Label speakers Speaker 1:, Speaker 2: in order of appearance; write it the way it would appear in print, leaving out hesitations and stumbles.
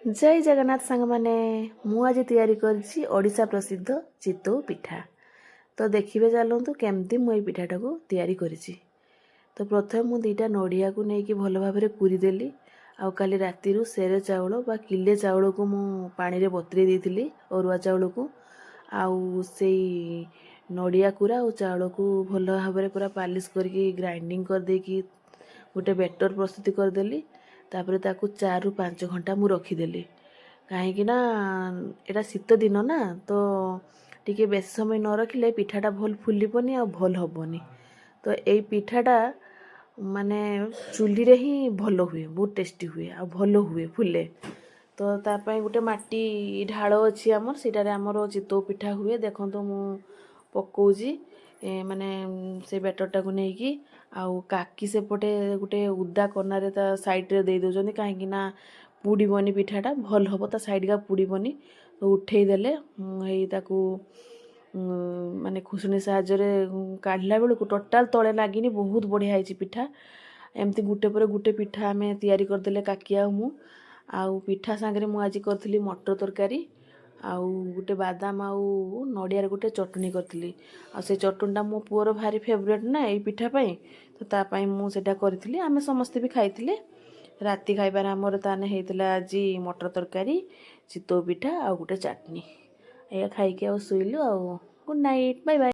Speaker 1: जय जगन्नाथ सांग मैंने मु आज तैयारी करछि ओडिशा प्रसिद्ध चितौ पिठा। तो देखिए चलतु केमती मुझे पिठाटा को तैयारी करिछि। तो प्रथम मु दुईटा नड़िया को लेकिन भल भाव में पूरीदेली। आउ काली राति सेर चाउल बा किले चाउल को मु पानी रे बतुरे देइथिली अरुआ चाउल को। आउ से नड़िया कुरा और चाउल को भल भाव में पूरा पालिश करके ग्राइंडिंग कर देकी गोटे बैटर प्रस्तुत करदेली। तापर ताकू 4 ରୁ 5 घंटा मु रखीदेली कहीं एटा शीत दिन ना तो टिके बेस समय न रखिले पिठाटा भल फुलबनी आ भल हबनी। तो यही पिठाटा माने चुली रे ही भल हुए, बहुत टेस्टी हुए आ भल हुए फुले। तो तापाई गोटे माटी ढाल अच्छी आमर सेटारे आमर चितौ पिठा हुए। देखो मु पकोजी माने से बैटरटा को लेकिन आउ काकी सेपटे गोटे उदा कनारे ता साइड रे दे दउजनी कहीं पुड़ीबनी पिठाटा भल हम ता साइड का पुड़ीबनी। तो उठे देले हेई ताकू माने खुसनी साहाଯ୍ୟରେ काढ़ला बेलू टोटाल तले लागिनी बहुत बढ़िया होइछि पिठा। एमती गुटे पर गुटे पिठा आमे तैयारी करदेले काकी आ मु। आउ पिठा सांगरे मु आज करथिली मटर तरकारी आउ गोटे बादाम आउ नड़ियार गोटे चटनी करथिली। आ से चटनीटा मो पुअर भारी फेवरेट ना ये पिठा पाई। तो तापाई मु सेटा करथिली आमे समस्ते भी खाइथिले। राति खाइबार आमर ताने हेइतिला आज मटर तरकारी चितौ पिठा आ गोटे चटनी। या खाइके आ शुइलु। आ गुड नाइट बाय बाय।